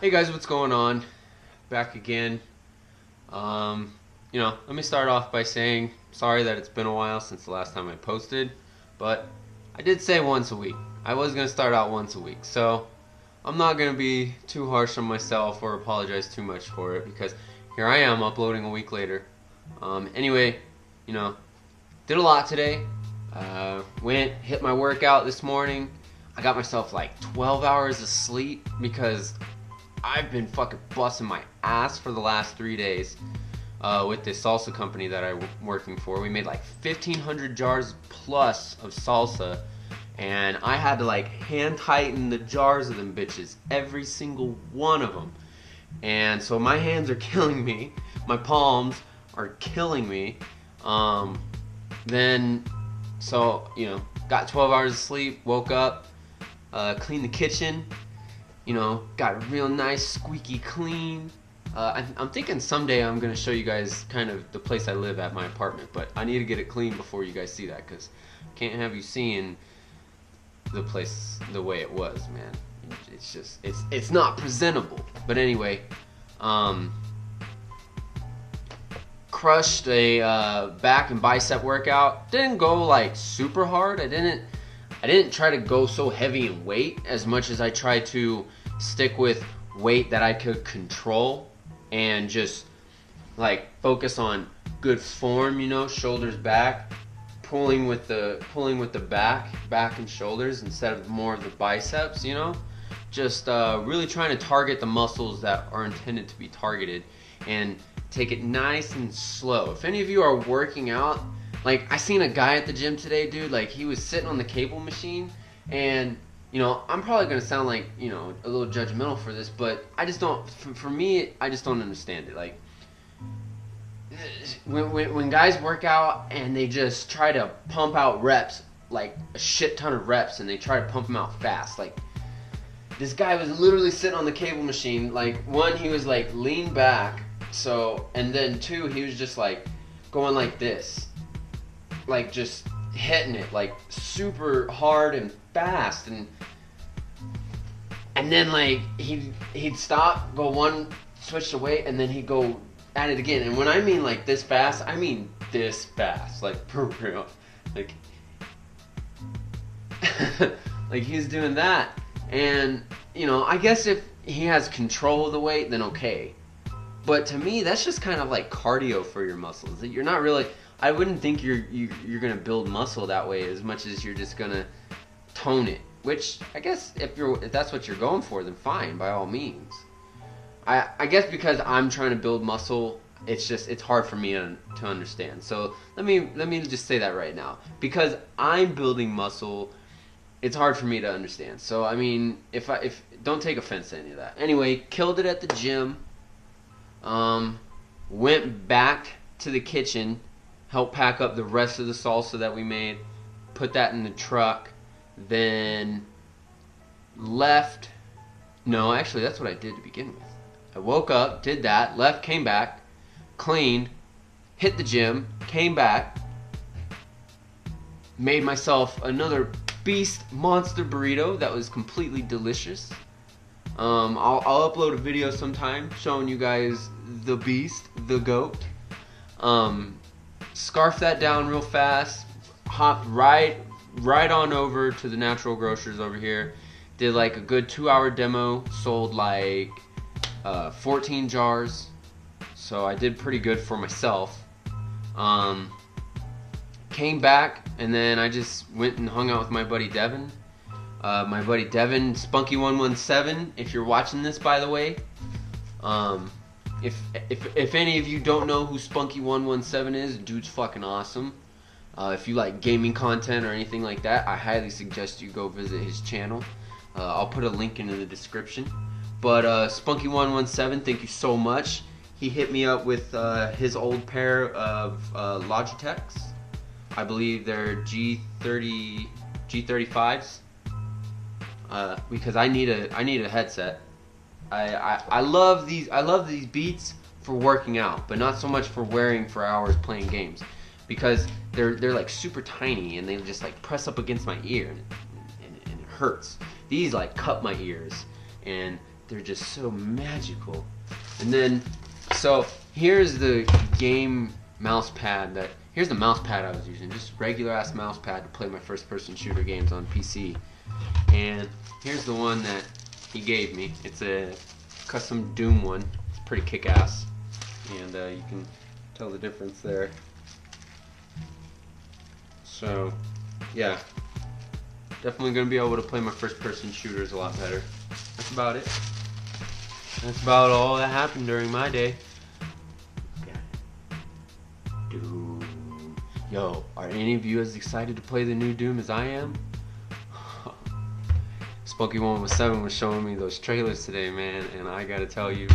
Hey guys, what's going on? Back again. Let me start off by saying sorry that it's been a while since the last time I posted, but I did say once a week. I was going to start out once a week, so I'm not going to be too harsh on myself or apologize too much for it because here I am uploading a week later. Anyway, did a lot today. Hit my workout this morning. I got myself like 12 hours of sleep because I've been fucking busting my ass for the last 3 days with this salsa company that I'm working for. We made like 1,500 jars plus of salsa, and I had to like hand tighten the jars of them bitches, every single one of them. And so my hands are killing me, my palms are killing me. Got 12 hours of sleep, woke up, cleaned the kitchen. Got a real nice squeaky clean. I'm thinking someday I'm going to show you guys kind of the place I live at, my apartment, but I need to get it clean before you guys see that, because I can't have you seeing the place the way it was, man. It's just, it's not presentable. But anyway, crushed a back and bicep workout. Didn't go like super hard. I didn't try to go so heavy in weight as much as I tried to stick with weight that I could control and just like focus on good form, shoulders back, pulling with the back and shoulders instead of more of the biceps, just really trying to target the muscles that are intended to be targeted and take it nice and slow. If any of you are working out, like, I seen a guy at the gym today, dude, like, he was sitting on the cable machine, and, I'm probably going to sound like, a little judgmental for this, but I just don't, for me, I just don't understand it. Like, when guys work out and they just try to pump out reps, like, a shit ton of reps, and they try to pump them out fast, like, this guy was literally sitting on the cable machine, like, one, he was, like, leaned back, and then two, he was just, like, going like this. Like, just hitting it like super hard and fast, and then like he'd stop, go one, switch to weight, and then he'd go at it again. And when I mean like this fast, I mean this fast, like for real, like like he's doing that. And I guess if he has control of the weight, then okay, but to me that's just kind of like cardio for your muscles. You're not really, I wouldn't think you're gonna build muscle that way as much as you're just gonna tone it. Which I guess if that's what you're going for, then fine, by all means. I guess because I'm trying to build muscle, it's hard for me to understand. So let me just say that right now. Because I'm building muscle, it's hard for me to understand. So I mean, if don't take offense to any of that. Anyway, killed it at the gym. Went back to the kitchen, helped pack up the rest of the salsa that we made, put that in the truck, then left. No, actually, that's what I did to begin with. I woke up, did that, left, came back, cleaned, hit the gym, came back, made myself another beast monster burrito that was completely delicious. I'll upload a video sometime showing you guys the beast, the goat. Scarfed that down real fast, hopped right on over to the Natural Grocers over here, did like a good 2-hour demo, sold like 14 jars, so I did pretty good for myself. Came back, and then I just went and hung out with my buddy Devin. Spunky117, if you're watching this, by the way. If any of you don't know who Spunky117 is, dude's fucking awesome. If you like gaming content or anything like that, I highly suggest you go visit his channel. I'll put a link in the description. But Spunky117, thank you so much. He hit me up with his old pair of Logitechs. I believe they're G35s. Because I need a headset. I love these Beats for working out, but not so much for wearing for hours playing games, because they're like super tiny and they just like press up against my ear and it hurts. These like cut my ears and they're just so magical. And then, so here's the game mouse pad here's the mouse pad I was using, just regular ass mouse pad to play my first person shooter games on PC. And here's the one that he gave me. It's a custom Doom one. It's pretty kick-ass, and you can tell the difference there. So yeah, definitely gonna be able to play my first person shooters a lot better. That's about it. That's about all that happened during my day. Doom. Yo, are any of you as excited to play the new Doom as I am? Spunky117 was showing me those trailers today, man, and I gotta tell you,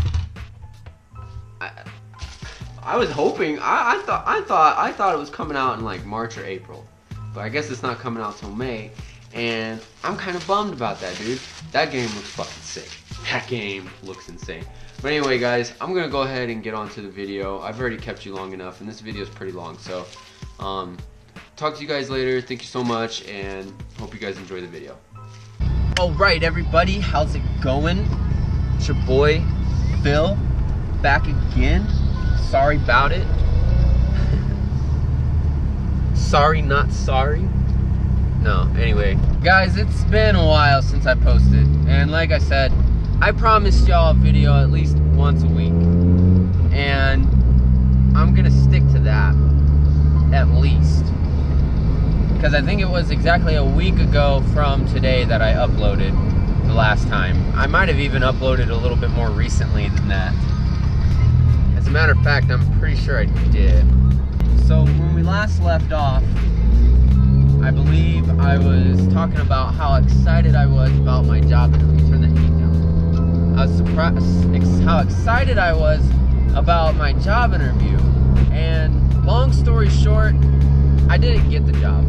I was hoping, I thought it was coming out in like March or April, but I guess it's not coming out till May, and I'm kind of bummed about that, dude. That game looks fucking sick. That game looks insane. But anyway, guys, I'm gonna go ahead and get on to the video. I've already kept you long enough, and this video is pretty long, so talk to you guys later. Thank you so much, and hope you guys enjoy the video. Alright, everybody, how's it going? It's your boy Phil, back again. Sorry about it. Sorry, not sorry. No, anyway, guys, it's been a while since I posted, and like I said, I promised y'all a video at least once a week, and I'm gonna stick to that at least, because I think it was exactly a week ago from today that I uploaded the last time. I might have even uploaded a little bit more recently than that. As a matter of fact, I'm pretty sure I did. So when we last left off, I believe I was talking about how excited I was about my job interview. Turn that heat down. I was surprised how excited I was about my job interview, and long story short, I didn't get the job.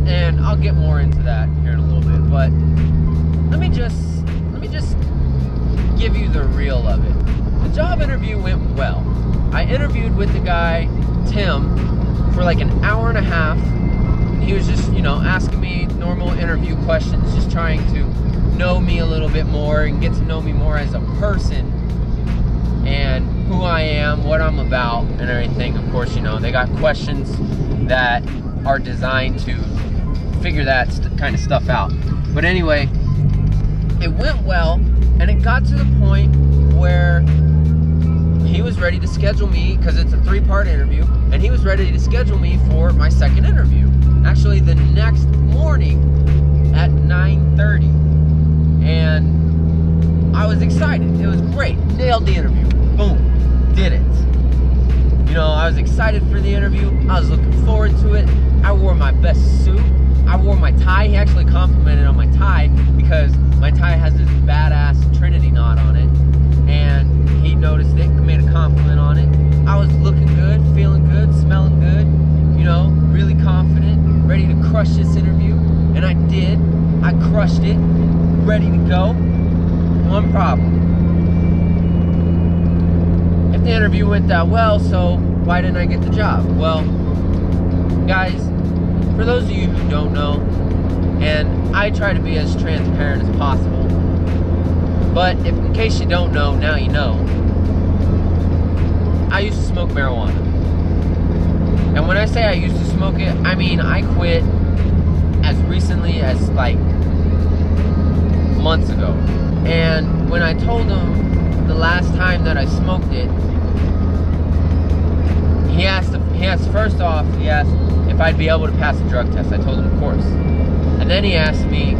And I'll get more into that here in a little bit, but let me just give you the real of it. The job interview went well. I interviewed with the guy, Tim, for like an hour and a half. He was just, you know, asking me normal interview questions, just trying to know me a little bit more and get to know me more as a person and who I am, what I'm about, and everything. Of course, you know, they got questions that are designed to figure that kind of stuff out. But anyway, it went well, and it got to the point where he was ready to schedule me, because it's a 3-part interview, and he was ready to schedule me for my second interview. Actually, the next morning at 9:30. And I was excited. It was great. Nailed the interview. Boom. Did it. You know, I was excited for the interview. I was looking forward to it. I wore my best suit. I wore my tie. He actually complimented on my tie, because my tie has this badass Trinity knot on it. And he noticed it, made a compliment on it. I was looking good, feeling good, smelling good, you know, really confident, ready to crush this interview. And I did. I crushed it, ready to go. One problem. If the interview went that well, so why didn't I get the job? Well, guys, for those of you who don't know, and I try to be as transparent as possible, but if in case you don't know, now you know, I used to smoke marijuana. And when I say I used to smoke it, I mean I quit as recently as like months ago. And when I told him the last time that I smoked it, he asked first off, he asked if I'd be able to pass a drug test. I told him of course. And then he asked me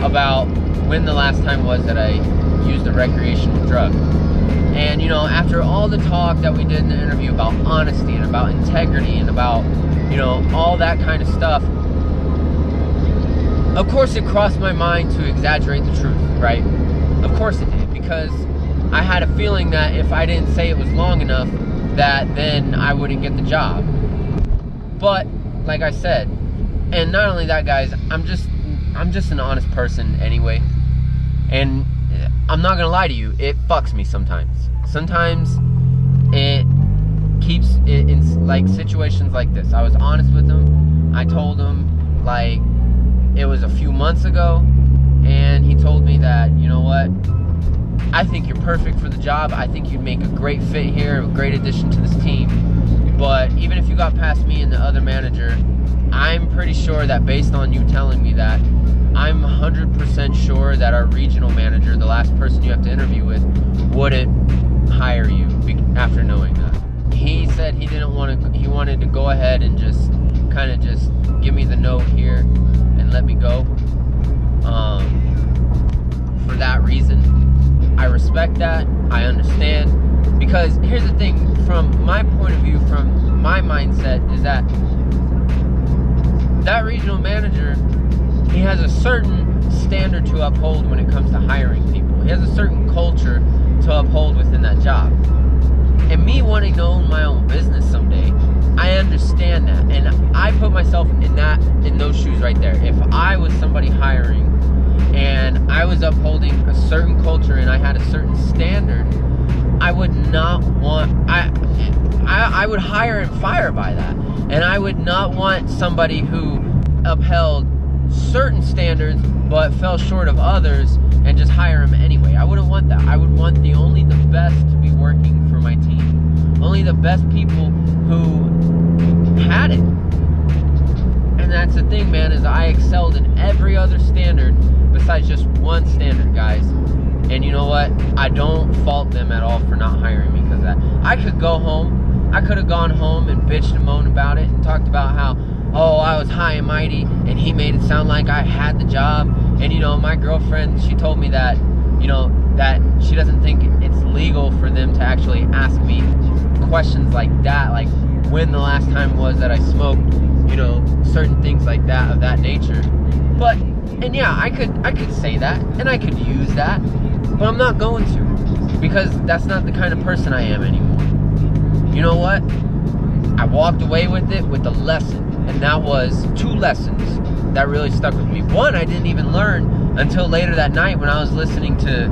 about when the last time was that I used a recreational drug. And you know, after all the talk that we did in the interview about honesty and about integrity and about, you know, all that kind of stuff, of course it crossed my mind to exaggerate the truth, right? Of course it did, because I had a feeling that if I didn't say it was long enough, that then I wouldn't get the job. But like I said, and not only that, guys, I'm just an honest person anyway, and I'm not gonna lie to you, it fucks me sometimes. Sometimes it keeps it in like situations like this. I was honest with him. I told him like it was a few months ago, and he told me that, you know what, I think you're perfect for the job. I think you'd make a great fit here, a great addition to this team. But even if you got past me and the other manager, I'm pretty sure that based on you telling me that, I'm 100% sure that our regional manager, the last person you have to interview with, wouldn't hire you after knowing that. He said he didn't want to, he wanted to go ahead and just kind of just give me the note here and let me go. For that reason, I respect that. I understand. Because here's the thing, from my point of view, from my mindset, is that regional manager, he has a certain standard to uphold when it comes to hiring people. He has a certain culture to uphold within that job. And me wanting to own my own business someday, I understand that. And I put myself in those shoes right there. If I was somebody hiring and I was upholding a certain culture and I had a certain standard, I would not want, I would hire and fire by that. And I would not want somebody who upheld certain standards but fell short of others and just hire him anyway. I wouldn't want that. I would want only the best to be working for my team. Only the best people who had it. And that's the thing, man, is I excelled in every other standard besides just one standard, guys. And you know what? I don't fault them at all for not hiring me because of that. I could go home. I could have gone home and bitched and moaned about it and talked about how, oh, I was high and mighty and he made it sound like I had the job. And, you know, my girlfriend, she told me that, you know, that she doesn't think it's legal for them to actually ask me questions like that, like when the last time was that I smoked, you know, certain things like that, of that nature. But, and yeah, I could say that, and I could use that, but I'm not going to, because that's not the kind of person I am anymore. You know what? I walked away with it with a lesson, and that was 2 lessons that really stuck with me. One, I didn't even learn until later that night when I was listening to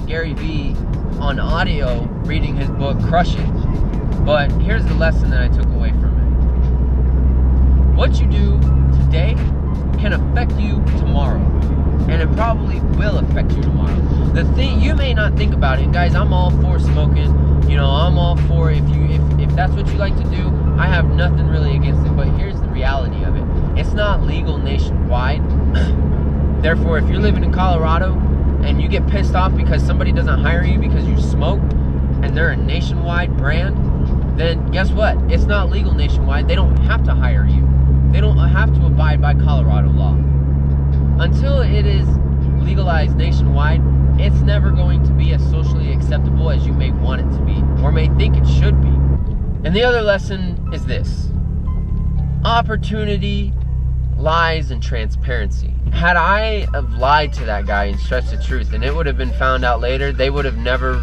Gary Vee on audio, reading his book, Crush It. But here's the lesson that I took away from it. What you do today can affect you tomorrow. And it probably will affect you tomorrow. The thing, you may not think about it, and guys, I'm all for smoking. You know, I'm all for, if that's what you like to do, I have nothing really against it. But here's the reality of it. It's not legal nationwide. Therefore, if you're living in Colorado and you get pissed off because somebody doesn't hire you because you smoke and they're a nationwide brand, then guess what? It's not legal nationwide. They don't have to hire you. They don't have to abide by Colorado law. Until it is legalized nationwide, it's never going to be as socially acceptable as you may want it to be, or may think it should be. And the other lesson is this: opportunity lies in transparency. Had I have lied to that guy and stretched the truth, and it would have been found out later, they would have never,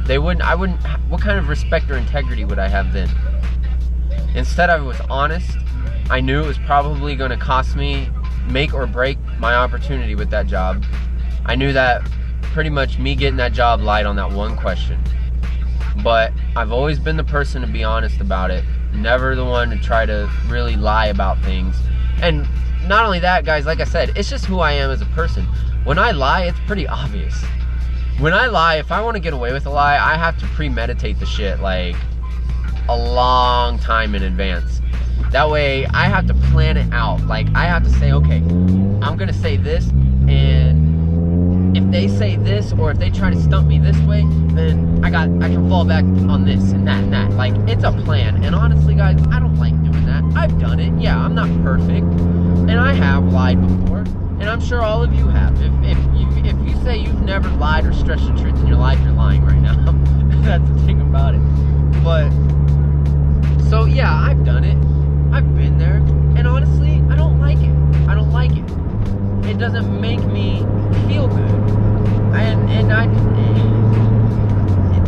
I wouldn't, what kind of respect or integrity would I have then? Instead, I was honest. I knew it was probably going to cost me, make or break my opportunity with that job. I knew that pretty much me getting that job lied on that one question. But I've always been the person to be honest about it. Never the one to try to really lie about things. And not only that, guys, like I said, it's just who I am as a person. When I lie, it's pretty obvious. When I lie, if I want to get away with a lie, I have to premeditate the shit like a long time in advance. That way, I have to plan it out. Like, I have to say, okay, I'm going to say this, and if they say this, or if they try to stump me this way, then I can fall back on this and that and that. Like, it's a plan. And honestly, guys, I don't like doing that. I've done it. Yeah, I'm not perfect. And I have lied before. And I'm sure all of you have. If you say you've never lied or stretched the truth in your life, you're lying right now. That's the thing about it. But, so yeah, I've done it. I've been there. And honestly, I don't like it. I don't like it. It doesn't make me feel good. And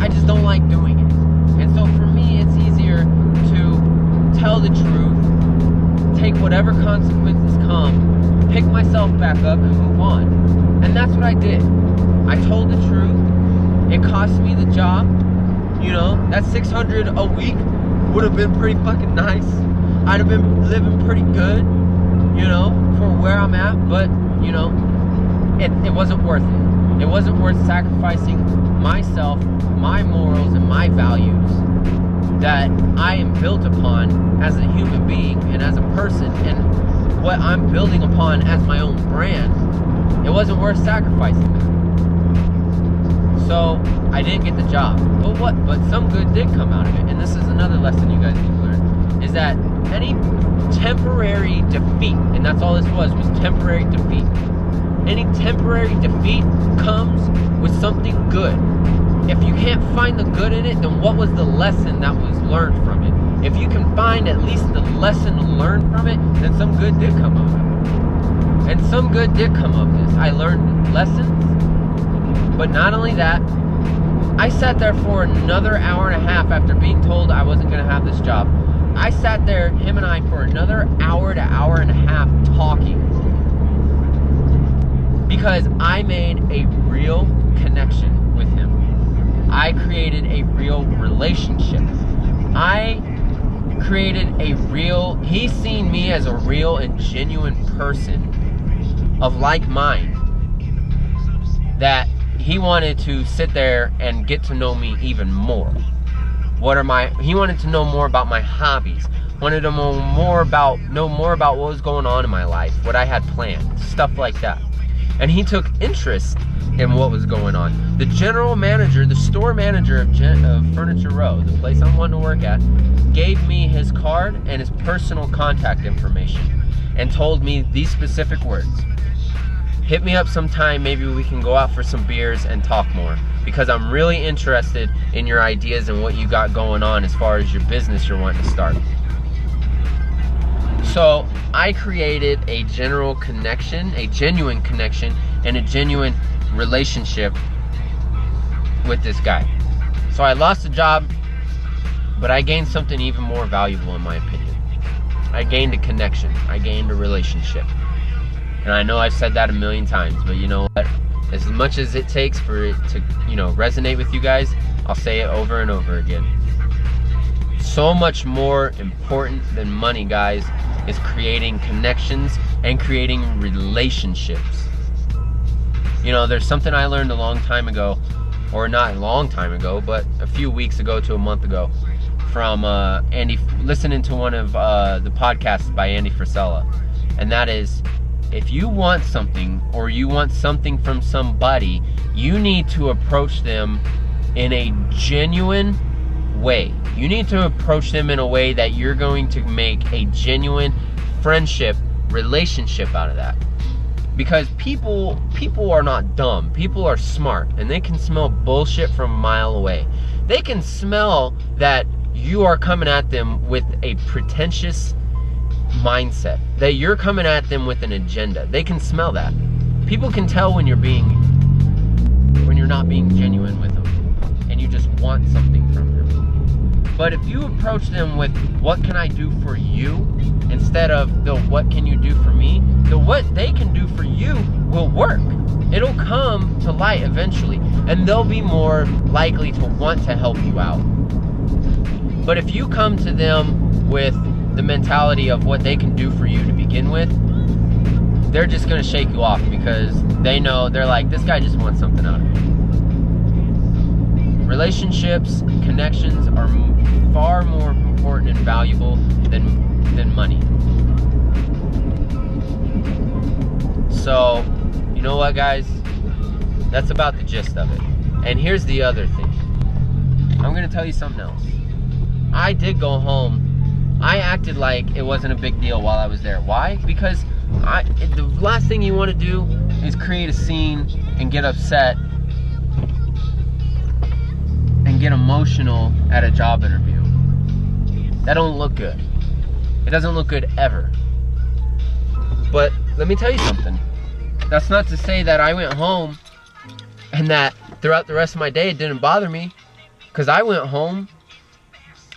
I just don't like doing it. And so for me, it's easier to tell the truth, take whatever consequences come, pick myself back up and move on. And that's what I did. I told the truth. It cost me the job. You know, that $600 a week would have been pretty fucking nice. I'd have been living pretty good, you know, for where I'm at. But, you know, it wasn't worth it. It wasn't worth sacrificing myself, my morals, and my values that I am built upon as a human being and as a person, and what I'm building upon as my own brand, it wasn't worth sacrificing that. So I didn't get the job. But some good did come out of it. And this is another lesson you guys need to learn, is that any temporary defeat, and that's all this was temporary defeat. Any temporary defeat comes with something good. If you can't find the good in it, then what was the lesson that was learned from it? If you can find at least the lesson learned from it, then some good did come of it. And some good did come of this. I learned lessons, but not only that, I sat there for another hour and a half after being told I wasn't going to have this job. I sat there, him and I, for another hour to hour and a half talking, because I made a real connection with him. I created a real relationship. He's seen me as a real and genuine person of like mind, that he wanted to sit there and get to know me even more. He wanted to know more about my hobbies, wanted to know more about what was going on in my life, what I had planned, stuff like that. And he took interest in what was going on. The general manager, the store manager of Furniture Row, the place I'm wanting to work at, gave me his card and his personal contact information and told me these specific words: hit me up sometime, maybe we can go out for some beers and talk more, because I'm really interested in your ideas and what you got going on as far as your business you're wanting to start. So I created a genuine connection, and a genuine relationship with this guy. So I lost the job, but I gained something even more valuable in my opinion. I gained a connection. I gained a relationship. And I know I've said that a million times, but you know what? As much as it takes for it to, resonate with you guys, I'll say it over and over again. So much more important than money, guys, is creating connections and creating relationships. There's something I learned a long time ago, or not a long time ago, but a few weeks ago to a month ago, from Andy, listening to one of the podcasts by Andy Frisella, and that is, if you want something, or you want something from somebody, you need to approach them in a genuine way. You need to approach them in a way that you're going to make a genuine friendship, relationship out of that. Because people are not dumb. People are smart, and they can smell bullshit from a mile away. They can smell that you are coming at them with a pretentious mindset, that you're coming at them with an agenda. They can smell that. People can tell when you're not being genuine with them, and you just want something from them. But if you approach them with, what can I do for you, instead of the what can you do for me, the what they can do for you will work. It'll come to light eventually, and they'll be more likely to want to help you out. But if you come to them with the mentality of what they can do for you to begin with, they're just going to shake you off, because they know, they're like, this guy just wants something out of me. Relationships, connections are far more important and valuable than money. So, you know what, guys? That's about the gist of it. And here's the other thing. I'm going to tell you something else. I did go home. I acted like it wasn't a big deal while I was there. Why? Because the last thing you want to do is create a scene and get upset and get emotional at a job interview. That don't look good. It doesn't look good ever. But let me tell you something. That's not to say that I went home and that throughout the rest of my day it didn't bother me. Because I went home,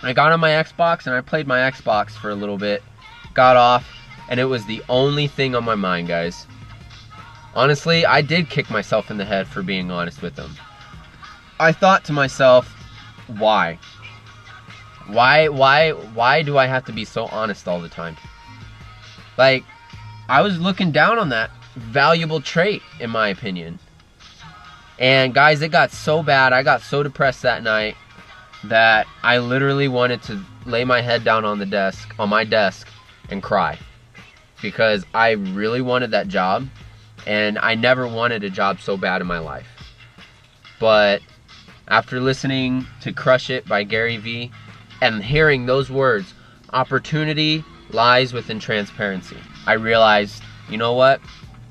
I got on my Xbox and I played my Xbox for a little bit, got off, and it was the only thing on my mind, guys. Honestly, I did kick myself in the head for being honest with them. I thought to myself, why? Why do I have to be so honest all the time? Like, I was looking down on that valuable trait, in my opinion. And guys, it got so bad, I got so depressed that night that I literally wanted to lay my head down on my desk and cry, because I really wanted that job, and I never wanted a job so bad in my life. But after listening to Crush It by Gary Vee and hearing those words, opportunity lies within transparency, I realized, you know what?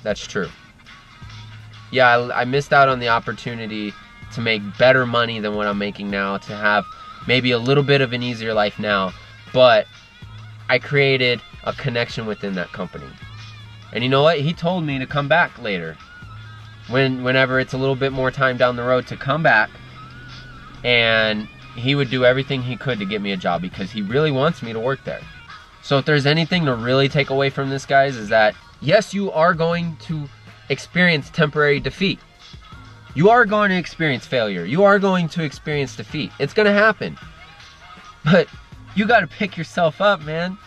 That's true. Yeah, I missed out on the opportunity to make better money than what I'm making now, to have maybe a little bit of an easier life now, but I created a connection within that company. And you know what? He told me to come back later, whenever it's a little bit more time down the road, to come back, and he would do everything he could to get me a job, because he really wants me to work there. So if there's anything to really take away from this, guys, is that yes, you are going to experience temporary defeat. You are going to experience failure. You are going to experience defeat. It's going to happen. But you got to pick yourself up, man.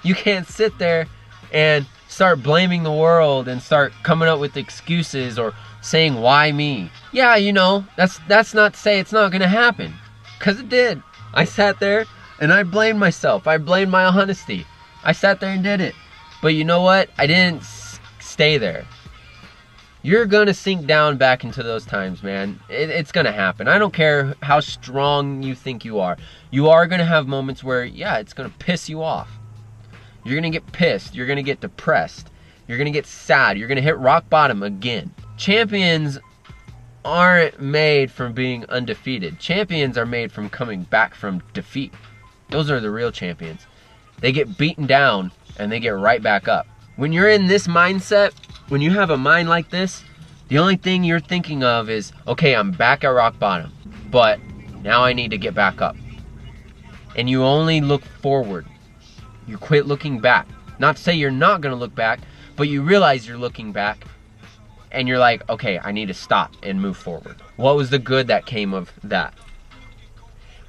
You can't sit there and start blaming the world and start coming up with excuses or saying, why me? Yeah, you know, that's not to say it's not going to happen, because it did. I sat there and I blamed myself. I blamed my honesty. I sat there and did it. But you know what? I didn't stay there. You're going to sink down back into those times, man. It's going to happen. I don't care how strong you think you are. You are going to have moments where, yeah, it's going to piss you off. You're going to get pissed. You're going to get depressed. You're going to get sad. You're going to hit rock bottom again. Champions aren't made from being undefeated. Champions are made from coming back from defeat. Those are the real champions. They get beaten down and they get right back up. When you're in this mindset, when you have a mind like this, the only thing you're thinking of is, okay, I'm back at rock bottom, but now I need to get back up. And you only look forward. You quit looking back. Not to say you're not going to look back, but you realize you're looking back, and you're like, okay, I need to stop and move forward. What was the good that came of that?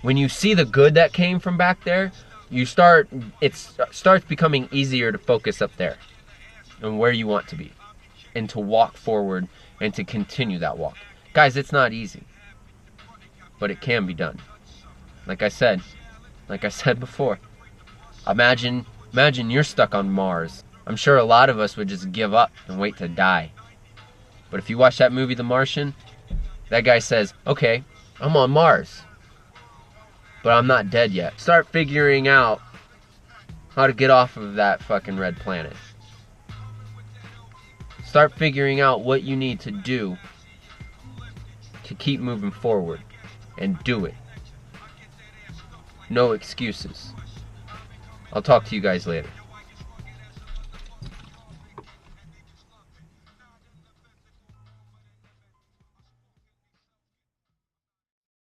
When you see the good that came from back there, it starts becoming easier to focus up there and where you want to be, and to walk forward and to continue that walk. Guys, it's not easy, but it can be done. Like I said before, imagine you're stuck on Mars. I'm sure a lot of us would just give up and wait to die. But if you watch that movie, The Martian, that guy says, okay, I'm on Mars, but I'm not dead yet. Start figuring out how to get off of that fucking red planet. Start figuring out what you need to do to keep moving forward, and do it. No excuses. I'll talk to you guys later.